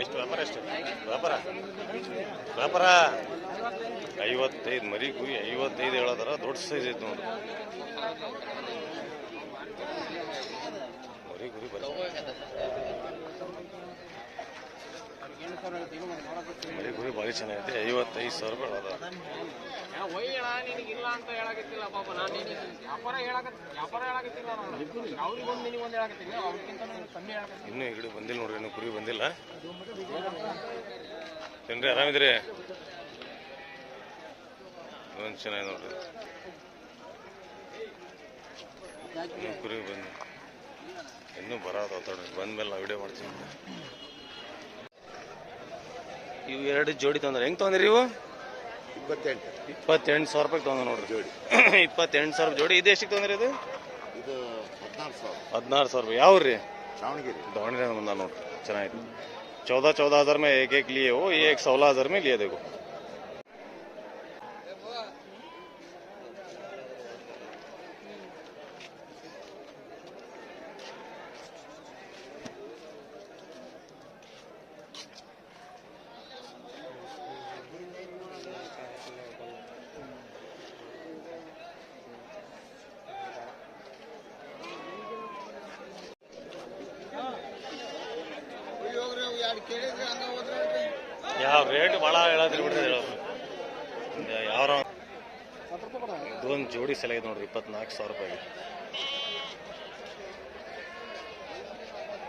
ಎಷ್ಟು ವ್ಯಾಪಾರ? ಎಷ್ಟು ವ್ಯಾಪಾರ? ವ್ಯಾಪಾರ 55 ಮರಿ ಕುರಿ 55 ಹೇಳೋದಾರ. ದೊಡ್ಡ ಸೈಜ್ ಐತೆ ನೋಡಿ ಮರಿ ಕುರಿ. ಮರಿ ಕುರಿ ಭಾರಿ ಚೆನ್ನಾಗೈತೆ. 55,000 ರೂಪಾಯಿ ಹೇಳೋದ. ಇನ್ನೂ ಈ ಕಡೆ ಬಂದಿಲ್ಲ ನೋಡ್ರಿ, ಇನ್ನೂ ಕುರಿ ಬಂದಿಲ್ಲ. ಏನ್ರಿ ಆರಾಮಿದ್ರಿ? ಒಂದು ಚೆನ್ನಾಗಿ ನೋಡ್ರಿ. ಇನ್ನೂ ಕುರಿ ಬಂದು ಇನ್ನೂ ಬರೋದು ನೋಡ್ರಿ. ಬಂದ್ಮೇಲೆ ನಾವು ವಿಡಿಯೋ ಮಾಡ್ತೀವಿ. ಇವು 2 ಜೋಡಿ ತೊಂದ್ರೆ ಹೆಂಗೆ ತೊಗೊಂಡ್ರಿ? ಇವು 28,000 ರೂಪಾಯಿಗೆ ತೊಗೊಂಡು ನೋಡ್ರಿ ಜೋಡಿ. 28,000 ಜೋಡಿ. ಇದು ಎಷ್ಟಿಗೆ ತೊಗೊಂಡ್ರಿ? ಇದು 16,000 ರೂಪಾಯಿ. ಯಾವ ರೀ? ದಾವಣಗೆರೆ ಬಂದ ನೋಡ್ರಿ. ಚೆನ್ನಾಗಿತ್ತು. 14,000 में एक लिए हो, ये 16,000 में लिए. देखो ಯಾವ ರೇಟ್ ಭಾಳ ಹೇಳದ್ರಿ ಬಿಡ್ರಿ. ಯಾವ ಇದೊಂದು ಜೋಡಿ ಸಲ ಇದೆ ನೋಡ್ರಿ. 24,000 ರೂಪಾಯಿ.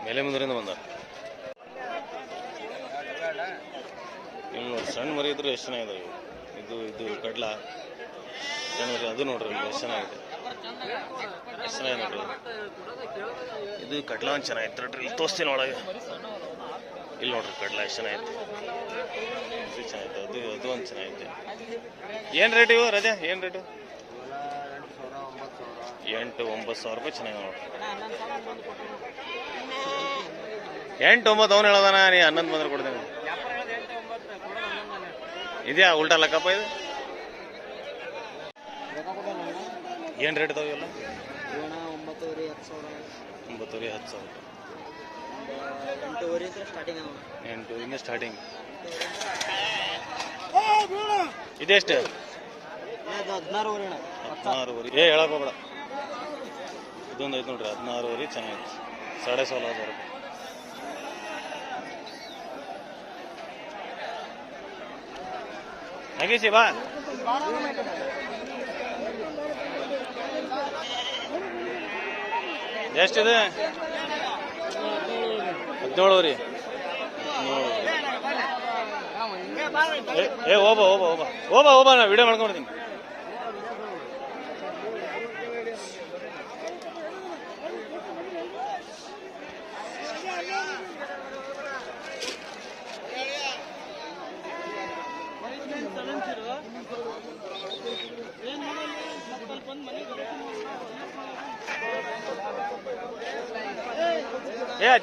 ಮೇಲೆ ಮುಂದರಿಂದ ಬಂದ. ಇನ್ನು ನೋಡಿ ಸಣ್ಣ ಮರಿ ಇದ್ರೆ ಎಷ್ಟು ಚೆನ್ನಾಗಿದೆ. ಇದು ಕಡ್ಲ ಸಣ್ಣ ಮರಿ ಅದು ನೋಡ್ರಿ ಎಷ್ಟು ಚೆನ್ನಾಗಿದೆ. ಎಷ್ಟು ಚೆನ್ನಾಗಿದೆ ನೋಡ್ರಿ. ಇದು ಕಡ್ಲ ಒಂದು ಚೆನ್ನಾಗಿತ್ತು ನೋಡ್ರಿ. ಇಲ್ಲಿ ತೋರಿಸ್ತೀನಿ ಒಳಗೆ. ಇಲ್ಲಿ ನೋಡ್ರಿ ಕಡ್ಲ ಎಷ್ಟು ಚೆನ್ನಾಗಿತ್ತು. ಇದು ಚೆನ್ನಾಗಿತ್ತು. ಅದು ಒಂದು ಚೆನ್ನಾಗಿತ್ತು. ಏನು ರೇಟ್ ಇವು ರಜೆ? ಏನು ರೇಟು? 8,000-9,000 ರೂಪಾಯಿ ಚೆನ್ನಾಗಿ ನೋಡ್ರಿ. 8-9 ಅವನು ಹೇಳೋದಾನ. ನೀ 11 ಬಂದ್ರೆ ಕೊಡ್ತೇನೆ. ಇದೆಯಾ ಉಲ್ಟಾ ಲೆಕ್ಕಪ್ಪ ಇದು? ಏನು ರೇಟ್ ಇದಾವೆ ಇವೆಲ್ಲ? 9,000-10,000. 8,000 ಸ್ಟಾರ್ಟಿಂಗ್. ಇದೆಷ್ಟು? 16,000. ಹೇಳಕ್ ಹೋಗ್ಬೇಡ. ಇದೊಂದು ಐತೆ ನೋಡ್ರಿ 16,000 ಚೆನ್ನಾಗಿತ್ತು. 16,500 ರೂಪಾಯಿ. ಹಾಗೇಸಿ ಬಾ. ಎಷ್ಟಿದೆ? 17,000. ಹೋಬ ನಾ ವಿಡಿಯೋ ಮಾಡ್ಕೊಂಡ್ಬಿಡ್ತೀನಿ.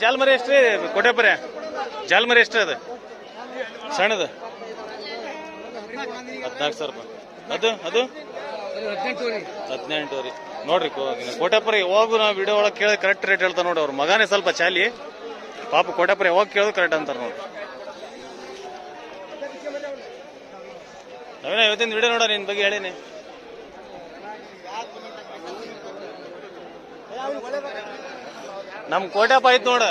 ಜಾಲ್ಮರಿ ಎಷ್ಟ್ರಿ? ಕೋಟೆಪುರ ಜಾಲ್ಮರಿ ಎಷ್ಟ್ರಿ? ಅದು ಸಣ್ಣದು 14,000 ರೂಪಾಯಿ. ಅದು 18,000 ನೋಡ್ರಿ. ಕೋಟೆಪುರ ಯಾವಾಗ ನಾವು ವಿಡಿಯೋ ಒಳಗೆ ಕೇಳಿ ಕರೆಕ್ಟ್ ರೇಟ್ ಹೇಳ್ತಾರೆ ನೋಡಿ. ಅವ್ರ ಮಗನೇ ಸ್ವಲ್ಪ ಚಾಲಿ ಪಾಪ. ಕೋಟೆಪುರ ಯಾವಾಗ ಕೇಳೋದು ಕರೆಕ್ಟ್ ಅಂತಾರೆ ನೋಡಿ. ನಾವೇನ ಇವತ್ತಿನ ವಿಡಿಯೋ ನೋಡ ನಿನ್ ಬಗ್ಗೆ ಹೇಳೀನಿ. ನಮ್ ಕೋಟೆಪ್ಪ ಆಯ್ತು ನೋಡ.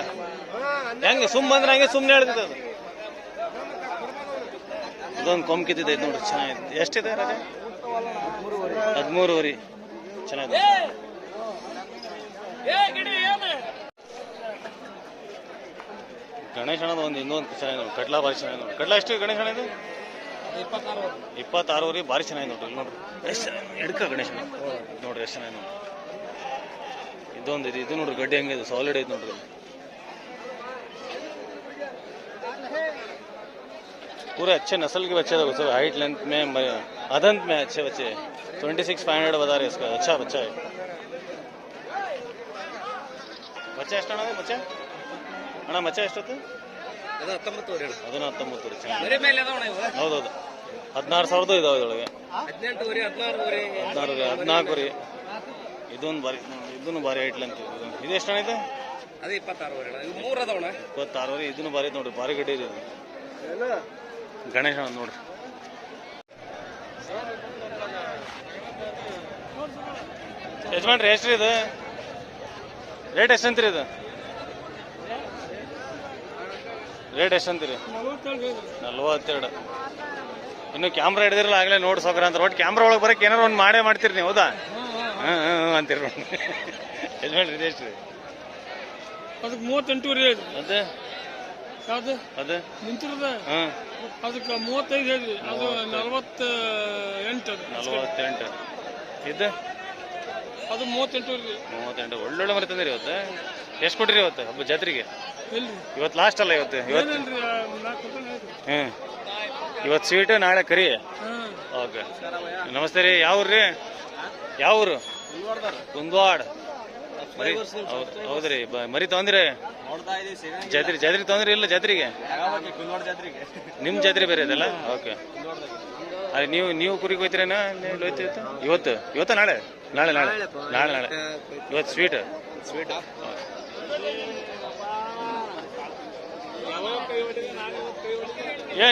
ಹೆಂಗೆ ಬಂದ್ರೆ ಹಂಗೆ ಸುಮ್ಮನೆ ಹೇಳ್ತಿದ್ದ. ಅದು ಇದೊಂದು ಕೊಂಬ್ ಕಿತ್ತಿದ್ದೈತೆ ನೋಡ್ರಿ. ಚೆನ್ನಾಗಿದೆ. ಎಷ್ಟಿದೆ ರಾಜ? 13,000. ಚೆನ್ನಾಗಿದೆ. ಗಣೇಶ್ ಹಣದ ಇನ್ನೊಂದು ಚೆನ್ನಾಗಿದೆ ನೋಡಿ. ಕಡ್ಲ ಭಾರಿ ಚೆನ್ನಾಗಿದೆ ನೋಡಿ. ಕಡ್ಲ ಎಷ್ಟು ಗಣೇಶ್ ಹಣ ಇದು? 26,000. ಭಾರಿ ಚೆನ್ನಾಗಿದೆ ನೋಡ್ರಿ. ಇಲ್ಲಿ ನೋಡ್ರಿ ಎಷ್ಟು ಚೆನ್ನಾಗಿ ಹಿಡ್ಕ ಗಣೇಶ್ ಹಣ ನೋಡ್ರಿ. ಎಷ್ಟು ಚೆನ್ನಾಗಿ ನೋಡ್ರಿ. ಇದೊಂದು ಇದು ನೋಡ್ರಿ ಗಡ್ಡೆ ಹೆಂಗಿದೆ. ಸಾಲಿಡ್ ಐತೆ ನೋಡ್ರಿ. पूरे अच्छे नस्ल के बच्चे थे. हाइट लेंथ में अदंत में अच्छे बच्चे. 26,500 बता रहे इसका. अच्छा बच्चा है. बच्चा ಎಷ್ಟು ಅಣ್ಣ? ಬಚ್ಚ ಅಣ್ಣ ಬಚ್ಚ ಎಷ್ಟೊತ್ತು? 19,000. 19,000. ಹೌದೌದು. 16,000 ಇದಾವೆ ಇದೊಳಗೆ. 14,000. ಇದೊಂದು ಭಾರಿ. ಇದನ್ನು ಭಾರಿ ಹೈಟ್ ಲೆಂತ್. ಇದು ಎಷ್ಟು ಅಣ್ಣ ಇದು? ಅದೇ 26 ಇವು 3 ಅದಾವಣ. 26 ಇದನ್ನು ಭಾರಿ ನೋಡ್ರಿ, ಭಾರಿ ಗಡ್ಡಿ ಇದೆ ಗಣೇಶ ನೋಡ್ರಿ. ಯಜಮಾನ್ರಿ ಎಷ್ಟ್ರಿ ಇದು ರೇಟ್? ಎಷ್ಟಂತೀರಿ ಇದು ರೇಟ್? ಎಷ್ಟಂತೀರಿ? 42. ಇನ್ನು ಕ್ಯಾಮ್ರಾ ಹಿಡಿದಿರಲ್ಲ ಆಗಲೇ ನೋಡಿ ಸೋಕರ ಅಂತ. ಒಟ್ಟು ಕ್ಯಾಮ್ರಾ ಒಳಗೆ ಬರೋಕೆ ಏನಾರು ಒಂದು ಮಾಡೇ ಮಾಡ್ತೀರಿ ನೀವು, ಹೌದಾ? ಅಂತೀರಿ ಯಜಮಾನ್ರಿ ಇದು ಎಷ್ಟು ರೀ? ಅದಕ್ಕೆ 38 ರೀ. ಅದೇ ಯಾವುದು ಅದೇ ನಿಂತಿರದ? ಅದಕ್ಕೆ 35 ಹೇಳಿ. ಅದು 48. 48 ಇದು? ಅದು 38 ರೀ. 38. ಒಳ್ಳೊಳ್ಳೆ ಮರಿ ತಂದಿರಿ ಇವತ್ತು. ಎಷ್ಟು ಕೊಟ್ಟಿರಿ ಇವತ್ತು ಹಬ್ಬ ಜಾತ್ರೆಗೆ? ಎಲ್ಲಿ ಇವತ್ತು ಲಾಸ್ಟ್ ಅಲ್ಲ ಇವತ್ತು? ಇವತ್ತು ಇವತ್ತು ಸ್ವೀಟ್, ನಾಳೆ ಕರಿ. ಓಕೆ, ನಮಸ್ತೆ ರೀ. ಯಾವ ಊರು ರೀ? ಯಾವ ಊರು? ಕುಂದವಾಡ. ಮರಿ ಹೌದ್ರಿ. ಮರಿ ತಗೊಂದಿರಿ ಜಾತ್ರೆ? ಜಾತ್ರೆ ತಗೊಂದ್ರಿ ಇಲ್ಲ ಜಾತ್ರೆಗೆ? ನಿಮ್ಮ ಜಾತ್ರೆ ಬೇರೆ ಇದಲ್ಲ? ಓಕೆ. ಅದೇ ನೀವು ಕುರಿಗೆ ಹೋಯ್ತೀರೇನ? ಇವತ್ತು ಇವತ್ತು ನಾಳೆ ನಾಳೆ ನಾಳೆ ನಾಳೆ ನಾಳೆ ಇವತ್ತು ಸ್ವೀಟ್ ಸ್ವೀಟ್.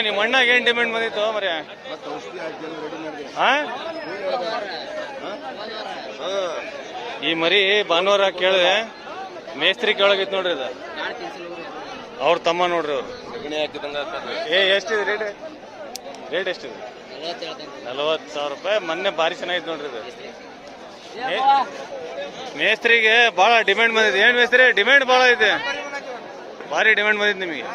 ನಿಮ್ಮ ಅಣ್ಣಾಗ ಏನು ಡಿಮ್ಯಾಂಡ್ ಬಂದಿತ್ತು ಮರಿ? ಈ ಮರಿ ಭಾನುವಾರ ಕೇಳಿದೆ, ಮೇಸ್ತ್ರಿ ಕೇಳಾಗಿತ್ತು ನೋಡ್ರಿ. ಇದು ಅವ್ರ ತಮ್ಮ ನೋಡ್ರಿ. ಅವ್ರು ಎಷ್ಟಿದೆ ರೇಟ್? ರೇಟ್ ಎಷ್ಟಿದೆ? 40,000 ರೂಪಾಯಿ. ಮೊನ್ನೆ ಭಾರಿ ಚೆನ್ನಾಗಿತ್ತು ನೋಡ್ರಿ. ಇದು ಮೇಸ್ತ್ರಿಗೆ ಭಾಳ ಡಿಮ್ಯಾಂಡ್ ಬಂದಿದೆ. ಏನು ಮೇಸ್ತ್ರಿ ಡಿಮ್ಯಾಂಡ್ ಭಾಳ ಐತೆ? ಭಾರಿ ಡಿಮ್ಯಾಂಡ್ ಬಂದಿದೆ ನಿಮಗೆ?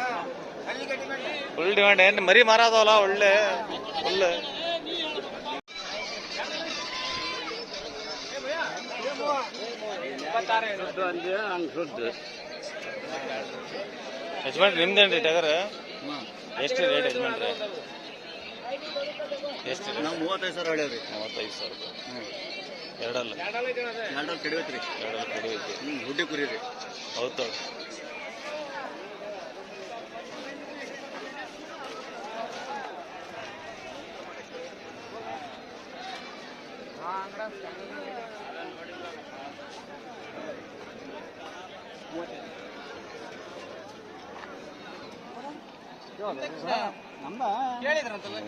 Full demand. ಏನು ಮರಿ ಮಾರಾದವಲ್ಲ ಒಳ್ಳೆ ಫುಲ್. ಯಜಮಾನ್ರಿ ನಿಮ್ದೇನ್ರಿ ಟಗರ್? ಎಷ್ಟು ರೇಟ್ ಯಜಮಾನ್ರಿ? ಎಷ್ಟು? 35,000 ಹೇಳ್ಯಾವ್ರಿ. 35,000 ರೂಪಾಯಿ. ಎರಡಲ್ಲ ಕಡಿವೈತ್ರಿ. ಎರಡಲ್ಲ ಕಡಿವೈತಿ. ಹುಡ್ಡಿ ಕುರಿ ರೀ. ಹೌದು.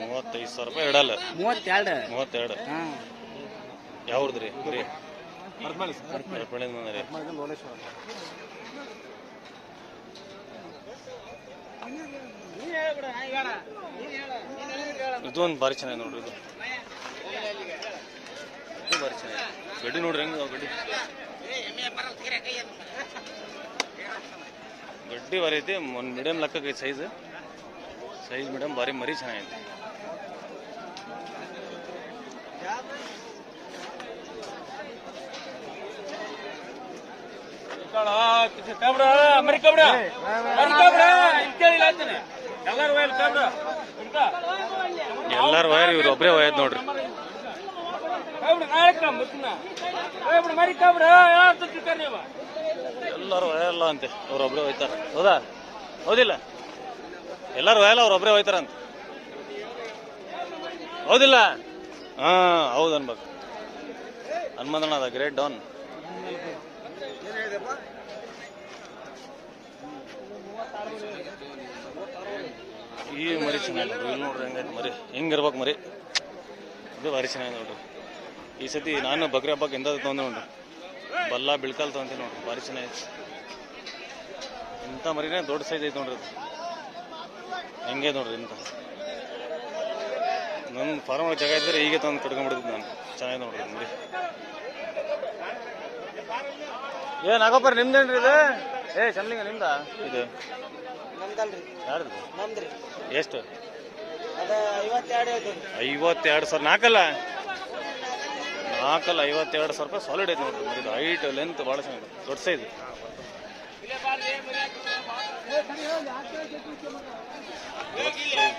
$35,000 ರೂಪಾಯಿ ಎರಡಲ್ಲ. 32. ಯಾವ್ದ್ರಿ ಬರೀ? ಇದು ಒಂದು ಭಾರಿ ಚೆನ್ನಾಗಿ ನೋಡ್ರಿ. ಇದು ಭಾರಿ ಚೆನ್ನಾಗಿ ಗಡ್ಡಿ ನೋಡ್ರಿ. ಹೆಂಗ ಗಡ್ಡಿ ಗಡ್ಡಿ ಭಾರಿ ಐತಿ. ಒಂದು ಮೀಡಿಯಂ ಲೆಕ್ಕಕ್ಕೆ ಸೈಜ್ ಮೀಡಿಯಂ ಭಾರಿ ಮರಿ ಚೆನ್ನಾಗೈತಿ. ಎಲ್ಲಾರು ವಯರ್ ಇವ್ರು ಒಬ್ಬರೇ ಒಯ್ಯದ್ ನೋಡ್ರಿ. ಎಲ್ಲಾರು ಒಯ್ಯಲ್ಲ ಅಂತೆ, ಅವ್ರೊಬ್ರೇ ಒಯ್ತಾರ. ಹೌದಾ? ಹೌದಿಲ್ಲ? ಎಲ್ಲಾರು ಒಯ್ಯಲ್ಲ, ಅವ್ರೊಬ್ರೇ ಒಯ್ತಾರಂತ. ಹೌದಿಲ್ಲ? ಹೌದು ಅನ್ಬೇಕು. ಹನುಮಂತಣ್ಣ ಅದ ಗ್ರೇಟ್ ಡಾನ್. ಈ ಮರಿ ಚೆನ್ನಾಗಿ ನೋಡ್ರಿ. ಇಲ್ಲಿ ನೋಡ್ರಿ ಹೆಂಗೈತೆ ಮರಿ. ಹೆಂಗಿರ್ಬೇಕು ಮರಿ. ಇದು ಭಾರಿ ಚೆನ್ನಾಗಿ ನೋಡ್ರಿ. ಈ ಸತಿ ನಾನು ಬಕ್ರಿ ಹಬ್ಬಕ್ಕೆ ಎಂತ ತೊಗೊಂಡೆ ನೋಡ್ರಿ. ಬಲ್ಲ ಬಿಳ್ಕಾಲ್ ತೊಗೊಂತೀನಿ ನೋಡ್ರಿ. ಭಾರಿ ಚೆನ್ನಾಗೈತಿ. ಇಂಥ ಮರಿನೇ ದೊಡ್ಡ ಸೈಜ್ ಐತೆ ನೋಡ್ರಿ. ಅದು ಹೆಂಗೆ ನೋಡ್ರಿ ಇಂಥ. ನನ್ನ ಫಾರ್ಮ್ ಒಳಗೆ ಜಾಗ ಇದ್ದರೆ ಹೀಗೆ ತಂದು ಕಟ್ಕೊಂಡ್ಬಿಡ್ತಿದ್ದೆ ನಾನು. ಚೆನ್ನಾಗಿ ನೋಡ್ರಿ ಮರಿ. ಏನು ಆಗಪ್ಪರ್ ನಿಮ್ದೇನ್ರಿ ಇದು? ಚಮ್ಲಿಂಗ ನಿಮ್ದ ಇದು? ಯಾರ್ದು? ಎಷ್ಟು? 52,000. ನಾಲ್ಕಲ್ಲ 52,000 ರೂಪಾಯಿ ಸಾಲಿಡ್ ಐತೆ ನೋಡ್ರಿ. ಇದು ಹೈಟ್ ಲೆಂತ್ ಭಾಳ ಚೆನ್ನಾಗಿದೆ. ದೊಡ್ಡ ಸೈಜ್.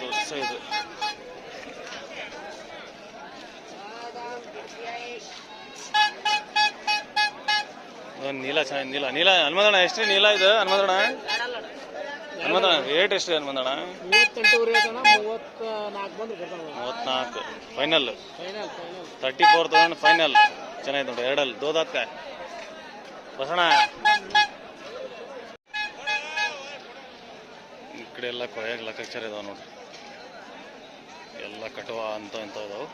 ದೊಡ್ಡ ಸೈಜ್. ನೀಲ ಚೆನ್ನಾಗಿ. ನೀಲ ಹನುಮಂತಣ್ಣ ಎಷ್ಟು ನೀಲ ಇದು? ಹನುಮಂತಣ್ಣ ರೇಟ್ ಎಷ್ಟು ಹನುಮಂತಣ್ಣ? 34 ಫೈನಲ್. 34,000 ಫೈನಲ್. ಚೆನ್ನಾಗಿದೆ ನೋಡಿ. ಎರಡಲ್ಲಿ ದೋದಾಕ ಬಸಣ ಕಡೆ ಎಲ್ಲ ಕೊಯ್ಯಾಗ ಲೆಕ್ಕಾಚಾರ ಇದಾವೆ ನೋಡ್ರಿ, ಎಲ್ಲ ಕಟುವ ಅಂತ ಇಂಥ ಇದಾವೆ.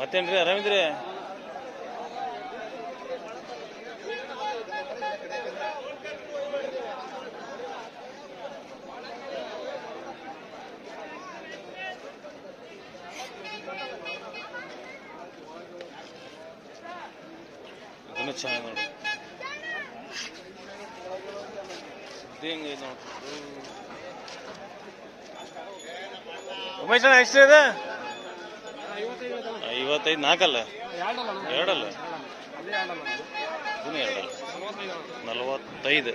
ಮತ್ತೇನ್ರಿ ಆರಾಮಿದ್ರಿ? ಇದನ್ನು ಚೆನ್ನಾಗಿ ನೋಡಿ, ಸುದ್ದಿ ಹೆಂಗೈತೆ ನೋಡಿ. ಉಮೇಶ್ ಅಣ್ಣ ಎಷ್ಟ್ರಿ ಅದ? 55, 4 ಅಲ್ಲ 2 ಅಲ್ಲ, ಇದನ್ನು 2 ಅಲ್ಲ, 45.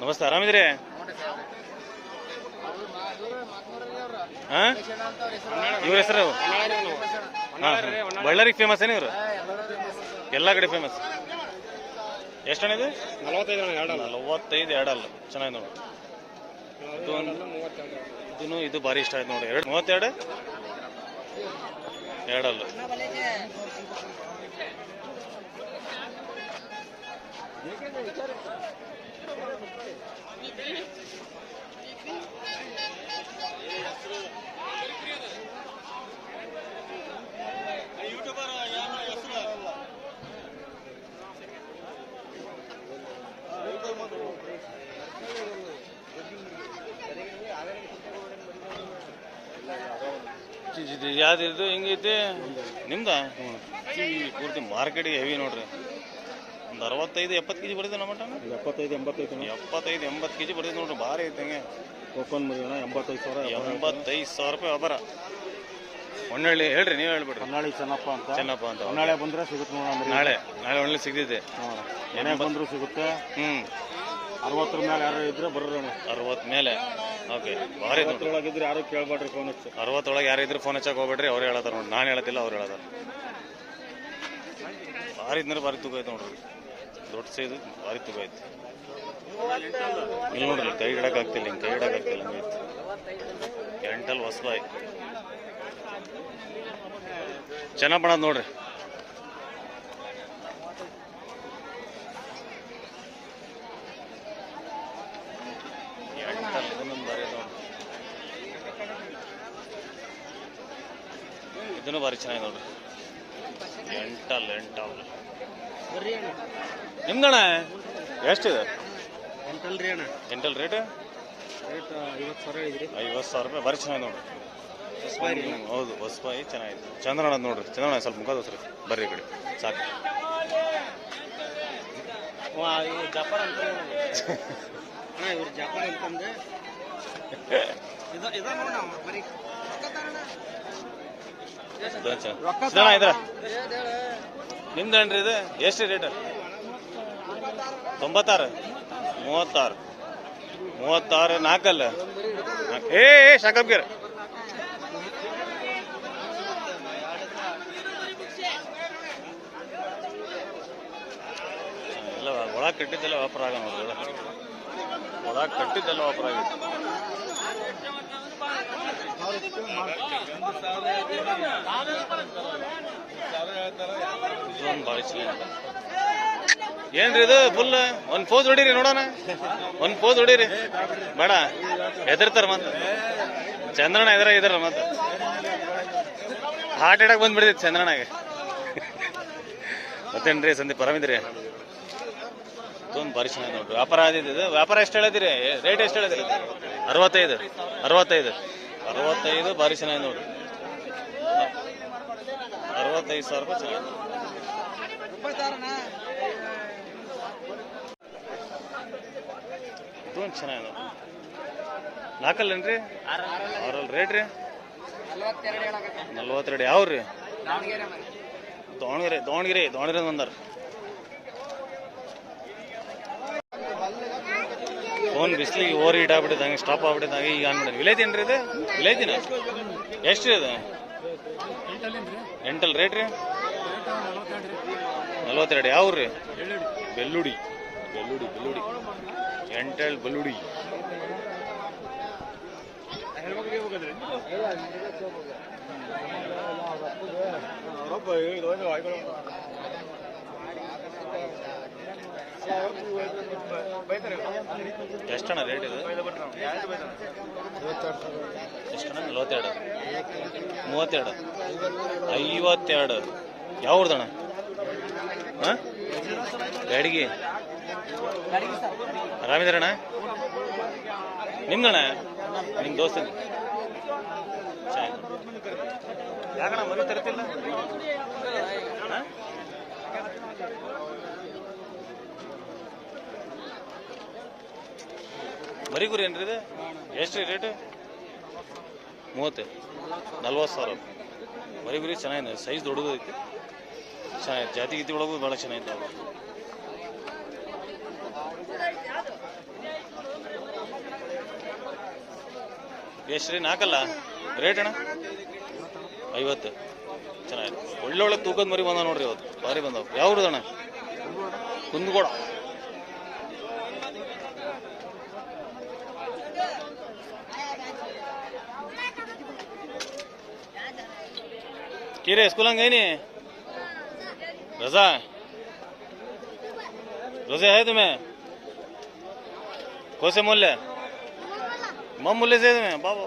ನಮಸ್ತೆ, ಆರಾಮಿದ್ರಿ? ಹಾಂ, ಇವ್ರ ಹೆಸರು? ಬಳ್ಳಾರಿಗೆ ಫೇಮಸ್ ಏನು ಇವರು? ಎಲ್ಲ ಕಡೆ ಫೇಮಸ್. ಎಷ್ಟಣ್ಣ ಇದು? 45, 2 ಅಲ್ಲ, ಚೆನ್ನಾಗಿ ನೋಡಿ. ಇದು ಭಾರಿ ಇಷ್ಟ ಆಯ್ತು ನೋಡಿ. 32, 2 ಅಲ್ಲ. ಯಾವ್ದು ಹೆಂಗೈತಿ ನಿಮ್ದ? ಪೂರ್ತಿ ಮಾರ್ಕೆಟಿಗೆ ಹೆವಿ ನೋಡ್ರಿ. ಒಂದು 65-70 ಕೆಜಿ ಬರ್ತದೆ ನಮ್ಮ ಮಟನ್. 75-80 ಕೆಜಿ ಬರ್ತದೆ ನೋಡ್ರಿ, ಭಾರಿ ಐತೆ. ಹಂಗೆ ಓಪನ್ ಮರಿಯೋಣ 85,000 ರೂಪಾಯಿ ವ್ಯಾಪಾರ. ಹೊನ್ನಳ್ಳಿ ಹೇಳ್ರಿ, ನೀವು ಹೇಳ್ಬಿಡ್ರಿ. ಹೊನ್ನಾಳಿ ಚೆನ್ನಪ್ಪ ಅಂತ. ನಾಳೆ ಬಂದ್ರೆ ಸಿಗುತ್ತೆ ನೋಡ್ರಿ. ನಾಳೆ ಹೊನ್ನಳ್ಳಿ ಸಿಗ್ತೈತೆ, ಏನೇ ಬಂದ್ರು ಸಿಗುತ್ತೆ. 60 ಮೇಲೆ ಯಾರು ಇದ್ರೆ ಬರ್ರಿ. 60 ಮೇಲೆ. ಓಕೆ, ಭಾರಿ ಒಳಗಿದ್ರೆ ಯಾರು ಕೇಳ್ಬೇಡ್ರಿ, ಫೋನ್ ಹಚ್ಚಿ. 60 ಒಳಗೆ ಯಾರು ಇದ್ರೆ ಫೋನ್ ಹಚ್ಚಕ್ಕೆ ಹೋಗ್ಬೇಡ್ರಿ, ಅವ್ರು ಹೇಳತ್ತಾರ ನೋಡಿ, ನಾನು ಹೇಳತ್ತಿಲ್ಲ, ಅವ್ರು ಹೇಳತ್ತಾರ. ಭಾರಿ ಇದ್ರೆ ಭಾರಿ ತೂಕ ಐತೆ ನೋಡ್ರಿ, ದೊಡ್ಡ ಸೈಜ್ ಭಾರಿ ತೂಕ ಐತಿ. ಇಲ್ಲಿ ನೋಡ್ರಿ, ಕೈ ಇಡಕ್ಕಾಗ್ತಿಲ್ಲ, ಹಿಂಗೆ ಕೈ ಇಡಕ್ಕಾಗ್ತಿಲ್ಲ, ಹಂಗೈತಿ. ಎಂಟಲ್ ಹೊಸಬಾಯಿ ಚೆನ್ನಾಗಿ ಬಣದ್ ನೋಡ್ರಿ. ಇದನ್ನು ಭಾರಿ ಚೆನ್ನಾಗಿ ನೋಡ್ರಿ. ಎಂಟಲ್ ನಿಮ್ದಣ್ಣ ಎಷ್ಟಿದೆ? ಎಂಟಲ್ ರೇಟ್ 50,000 ರೂಪಾಯಿ. ಭಾರಿ ಚೆನ್ನಾಗಿ ನೋಡ್ರಿ. ಹೌದು, ಹೊಸಬಾಯಿ ಚೆನ್ನಾಗಿದೆ. ಚಂದ್ರಣ್ಣ ನೋಡ್ರಿ, ಚಂದ್ರಣ್ಣ ಸ್ವಲ್ಪ ಮುಖ ದೋಸ್ರಿ, ಬರ್ರಿ ಈ ಕಡೆ ಸಾಕು. ಇದ್ರ ನಿಮ್ದೇನ್ರಿ ಇದು? ಎಷ್ಟು ರೇಟ್? 96, 36, 4 ಅಲ್ಲ. ಶಾಕಬ್ಗೀರ್ ಎಲ್ಲ ಒಳಗೆ ಕಟ್ಟಿದ್ದೆಲ್ಲ ವ್ಯಾಪಾರ ಆಗ ನೋಡ್ರಿ. ಒಳಗೆ ಕಟ್ಟಿದ್ದೆಲ್ಲ ವ್ಯಾಪಾರ ಆಗಿದೆ. ಇದೊಂದು ಭಾಳ ಚೆನ್ನಾಗಿದೆ. ಏನ್ರಿ ಇದು ಫುಲ್? ಒಂದು ಪೋಸ್ ಹೊಡೀರಿ ನೋಡೋಣ, ಒಂದು ಪೋಸ್ ಹೊಡೀರಿ. ಬೇಡ, ಹೆದರ್ತಾರ ಮತ್ತೆ. ಚಂದ್ರಣ್ಣ ಇದಾರ ಮತ್ತೆ ಹಾರ್ಟ್ ಅಟ್ಯಾಕ್ ಬಂದ್ಬಿಡ್ತೈತಿ ಚಂದ್ರಣ್ಣಗೆ. ಮತ್ತೇನ್ರಿ ಸಂದೀಪ್, ಆರಾಮಿದ್ರಿ? ಇದೊಂದು ಭಾರಿ ಚೆನ್ನಾಗಿ ನೋಡ್ರಿ. ವ್ಯಾಪಾರ ಆದಿದ್ದು ಇದು. ವ್ಯಾಪಾರ ಎಷ್ಟು ಹೇಳಿದಿರಿ? ರೇಟ್ ಎಷ್ಟು ಹೇಳಿದಿರಿ? 65 ಭಾರಿ ಚೆನ್ನಾಗಿ ನೋಡ್ರಿ. 65,000 ರೂಪಾಯಿ ಚೆನ್ನಾಗಿ. ಇದೊಂದು ಚೆನ್ನಾಗಿ ನೋಡ್ರಿ. 4 ಅಲ್ಲೇನ್ರಿ? 6 ರೇಟ್ ರೀ? 42. ಯಾವ್ರಿ? ದಾವಣಗೆರೆ ಬಂದಾರ. ಫೋನ್ ಬಿಸಿಲಿಗೆ ಓವರ್ ಹೀಟ್ ಆಗ್ಬಿಟ್ಟಿದೆ, ಹಂಗೆ ಸ್ಟಾಪ್ ಆಗ್ಬಿಟ್ಟಿದ್ದಂಗೆ. ಈಗ ಅನ್ಬಿಡಿ ವಿಲೇಜೇನ್ರಿ ಇದು? ವಿಲೇಜಿನ ಎಷ್ಟು ರೀ ಅದು? ಎಂಟಲ್ ರೇಟ್ ರೀ? 42. ಯಾವ್ರಿ? ಬೆಲ್ಲುಡಿ. ಎಂಟಲ್ ಬೆಲ್ಲುಡಿ. ಎಷ್ಟಣ್ಣ ರೇಟ್ ಇದು? ಎಷ್ಟಣ್ಣ? 42, 32, 52. ಯಾವ ಊರ್ದಣ್ಣ? ಹಾಂ, ಬ್ಯಾಡಗಿ. ಆರಾಮಿದಾರಣ್ಣ? ನಿಮ್ದಣ್ಣ? ನಿಮ್ಮ ದೋಸ್ತ? ಯಾಕಣ್ಣ ಮರಿ ತರ್ತಿಲ್ಲ? ಹಾಂ, ಮರಿ ಗುರಿ ಏನ್ರಿ ಇದು? ಎಷ್ಟು ರೀ ರೇಟು? 30, 40 ಸಾವಿರ. ಮರಿ ಗುರಿ ಚೆನ್ನಾಗಿದೆ, ಸೈಜ್ ದೊಡ್ಡದು ಐತಿ, ಚೆನ್ನಾಗಿದೆ. ಜಾತಿ ಗೀತಿ ಒಳಗೂ ಭಾಳ ಚೆನ್ನಾಗಿದೆ. ಎಷ್ಟು ರೀ? 4 ಅಲ್ಲ ರೇಟ್ ಅಣ್ಣ? 50. ಚೆನ್ನಾಗಿದೆ. ಒಳ್ಳೊಳ್ಳೆ ತೂಕದ ಮರಿ ಬಂದಾವ ನೋಡ್ರಿ ಇವತ್ತು, ಭಾರಿ ಬಂದಾವ. ಯಾವ ಊರದಣ್ಣ? ಕುಂದಗೋಳ. किरे स्कूल गई नहीं? रजा रोजे है तुम्हें? कौन से मूल्य? मम मूल्य से तुम्हें बाबा